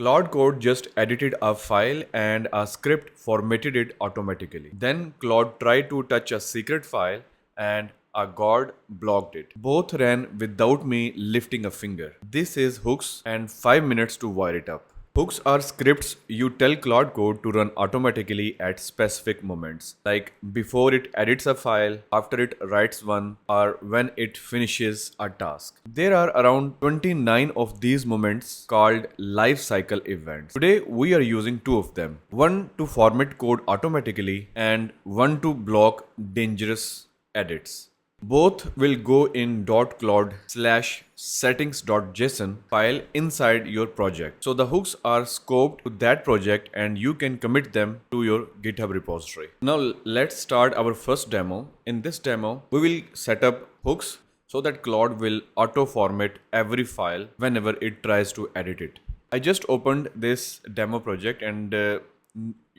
Claude Code just edited a file and a script formatted it automatically. Then Claude tried to touch a secret file and a guard blocked it. Both ran without me lifting a finger. This is hooks and 5 minutes to wire it up. Hooks are scripts you tell Claude Code to run automatically at specific moments, like before it edits a file, after it writes one, or when it finishes a task. There are around 29 of these moments called lifecycle events. Today we are using two of them, one to format code automatically and one to block dangerous edits. Both will go in .claude/settings.json file inside your project. So the hooks are scoped to that project and you can commit them to your GitHub repository. Now let's start our first demo. In this demo, we will set up hooks so that Claude will auto format every file whenever it tries to edit it. I just opened this demo project and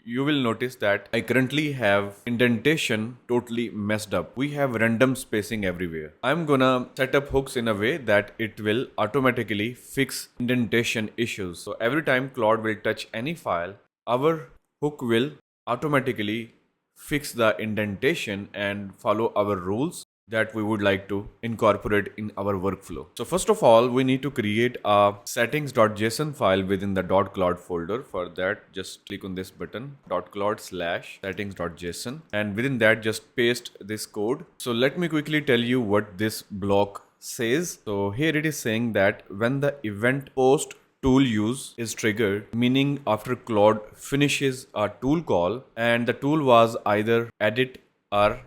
you will notice that I currently have indentation totally messed up. We have random spacing everywhere. I'm gonna set up hooks in a way that it will automatically fix indentation issues. So every time Claude will touch any file, our hook will automatically fix the indentation and follow our rules that we would like to incorporate in our workflow. So first of all, we need to create a settings.json file within the .claude folder. For that, just click on this button, .claude/settings.json, and within that, just paste this code. So let me quickly tell you what this block says. So here it is saying that when the event PostToolUse is triggered, meaning after Claude finishes a tool call and the tool was either edit or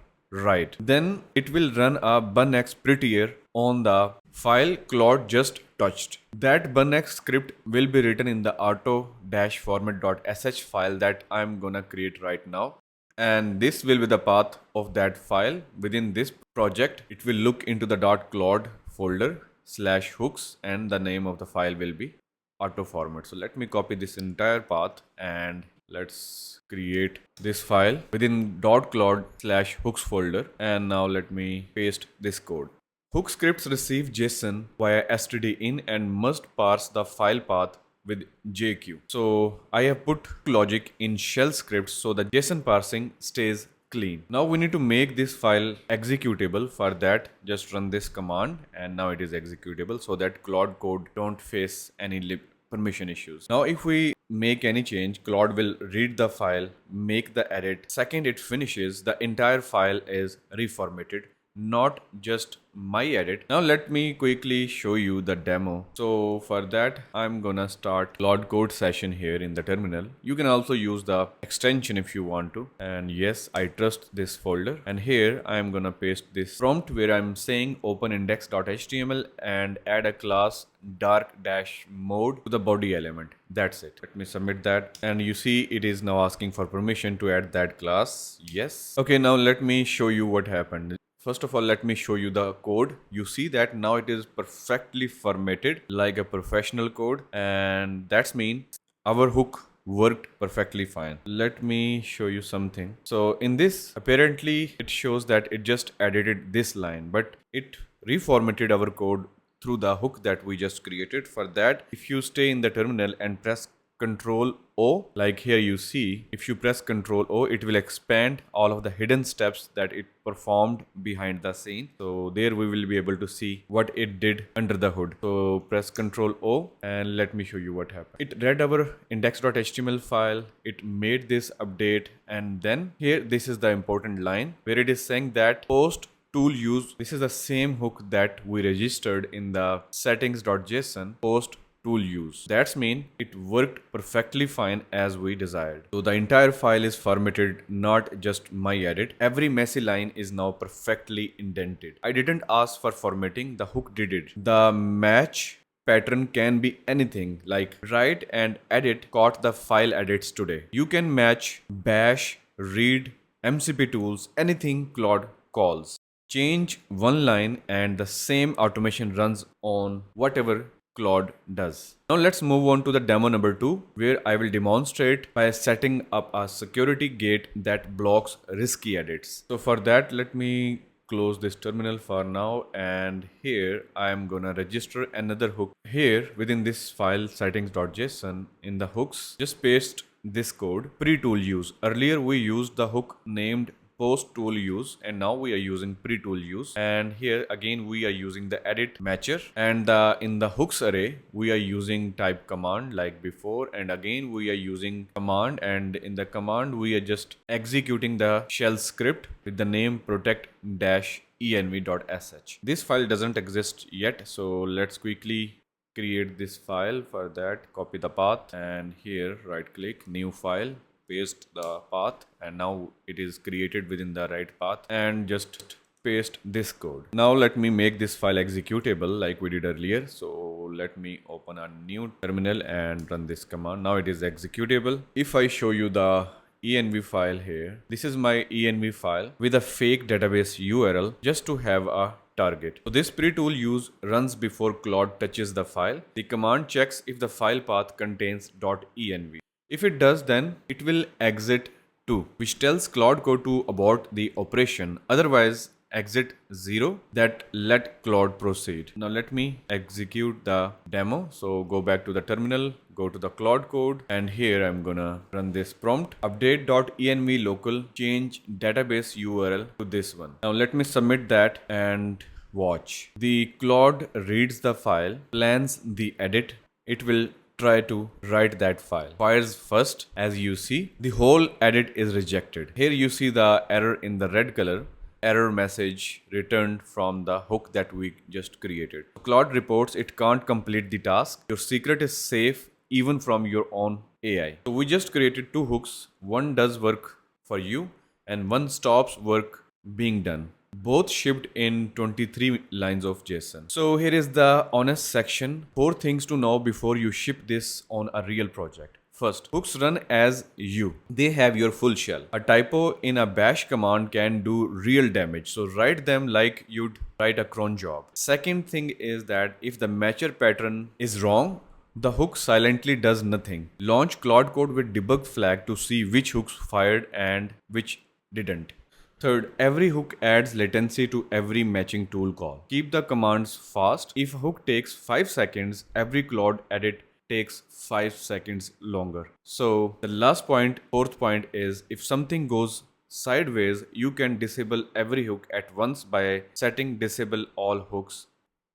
write, then it will run a bunx Prettier on the file Claude just touched. That bunx script will be written in the auto-format.sh file that I'm gonna create right now. And this will be the path of that file. Within this project, it will look into the .claude folder /hooks and the name of the file will be auto format. So let me copy this entire path and let's create this file within .claude/hooks folder, and now let me paste this code. Hook scripts receive JSON via stdin and must parse the file path with JQ. So I have put logic in shell scripts so the JSON parsing stays clean. Now we need to make this file executable. For that, just run this command and now it is executable so that Claude Code don't face any permission issues. Now if we make any change, Claude will read the file, make the edit. Second it finishes, the entire file is reformatted, not just my edit. Now let me quickly show you the demo. So for that, I'm gonna start Claude Code session here in the terminal. You can also use the extension if you want to. And yes, I trust this folder. And here I'm gonna paste this prompt where I'm saying open index.html and add a class dark-mode to the body element. That's it. Let me submit that. And you see it is now asking for permission to add that class. Yes. Okay, now let me show you what happened. First of all, let me show you the code. You see that now it is perfectly formatted like a professional code, and that's mean our hook worked perfectly fine. Let me show you something. So in this, apparently it shows that it just edited this line, but it reformatted our code through the hook that we just created. For that, if you stay in the terminal and press Ctrl O, like here you see, if you press Ctrl O, it will expand all of the hidden steps that it performed behind the scene. So there we will be able to see what it did under the hood. So press Ctrl O and let me show you what happened. It read our index.html file, it made this update, and then here this is the important line where it is saying that PostToolUse, this is the same hook that we registered in the settings.json PostToolUse. That's mean it worked perfectly fine as we desired. So the entire file is formatted, not just my edit. Every messy line is now perfectly indented. I didn't ask for formatting, the hook did it. The match pattern can be anything like write and edit caught the file edits today. You can match bash, read, MCP tools, anything Claude calls. Change one line and the same automation runs on whatever Claude does. Now let's move on to the demo number 2, where I will demonstrate by setting up a security gate that blocks risky edits. So for that, let me close this terminal for now, and here I am gonna register another hook. Here within this file settings.json, in the hooks, just paste this code PreToolUse. Earlier we used the hook named PostToolUse, and now we are using PreToolUse, and here again we are using the edit matcher, and in the hooks array we are using type command like before, and again we are using command, and in the command we are just executing the shell script with the name protect-env.sh. This file doesn't exist yet, so let's quickly create this file. For that, copy the path, and here right click, new file, paste the path, and now it is created within the right path, and just paste this code. Now let me make this file executable like we did earlier. So let me open a new terminal and run this command. Now it is executable. If I show you the env file here, this is my env file with a fake database URL just to have a target. So this PreToolUse runs before Claude touches the file. The command checks if the file path contains .env. If it does, then it will exit 2, which tells Claude Code to abort the operation. Otherwise, exit 0, that let Claude proceed. Now let me execute the demo. So go back to the terminal, go to the Claude Code, and here I'm gonna run this prompt. Update.env local, change database URL to this one. Now let me submit that and watch. The Claude reads the file, plans the edit. It will try to write that file. Fires first, as you see, the whole edit is rejected. Here you see the error in the red color, error message returned from the hook that we just created. Claude reports it can't complete the task. Your secret is safe even from your own AI. So we just created 2 hooks. One does work for you and one stops work being done. Both shipped in 23 lines of JSON. So here is the honest section. 4 things to know before you ship this on a real project. First, hooks run as you. They have your full shell. A typo in a bash command can do real damage. So write them like you'd write a cron job. Second thing is that if the matcher pattern is wrong, the hook silently does nothing. Launch Claude Code with debug flag to see which hooks fired and which didn't. Third, every hook adds latency to every matching tool call. Keep the commands fast. If a hook takes 5 seconds, every Claude edit takes 5 seconds longer. So the last point, 4th point, is if something goes sideways, you can disable every hook at once by setting disable all hooks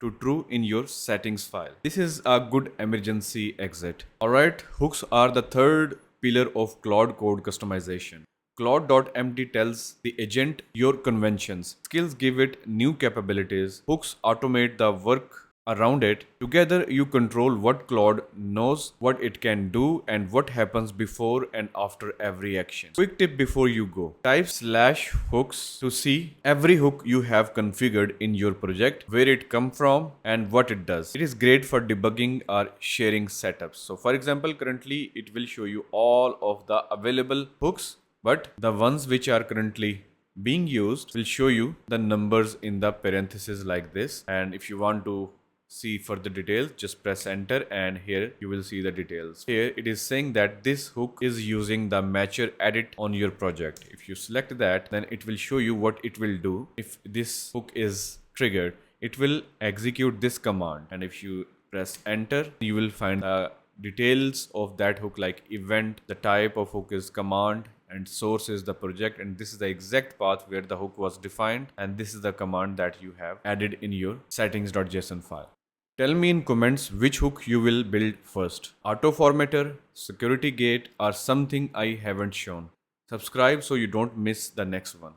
to true in your settings file. This is a good emergency exit. Alright, hooks are the third pillar of Claude Code customization. Claude.empty tells the agent your conventions. Skills give it new capabilities. Hooks automate the work around it. Together you control what Claude knows, what it can do, and what happens before and after every action. Quick tip before you go. Type /hooks to see every hook you have configured in your project, where it comes from and what it does. It is great for debugging or sharing setups. So for example, currently it will show you all of the available hooks, but the ones which are currently being used will show you the numbers in the parentheses like this. And if you want to see further details, just press enter, and here you will see the details. Here it is saying that this hook is using the matcher edit on your project. If you select that, then it will show you what it will do. If this hook is triggered, it will execute this command, and if you press enter, you will find the details of that hook, like event, the type of hook is command, and source is the project, and this is the exact path where the hook was defined, and this is the command that you have added in your settings.json file. Tell me in comments which hook you will build first. Auto formatter, security gate, or something I haven't shown. Subscribe so you don't miss the next one.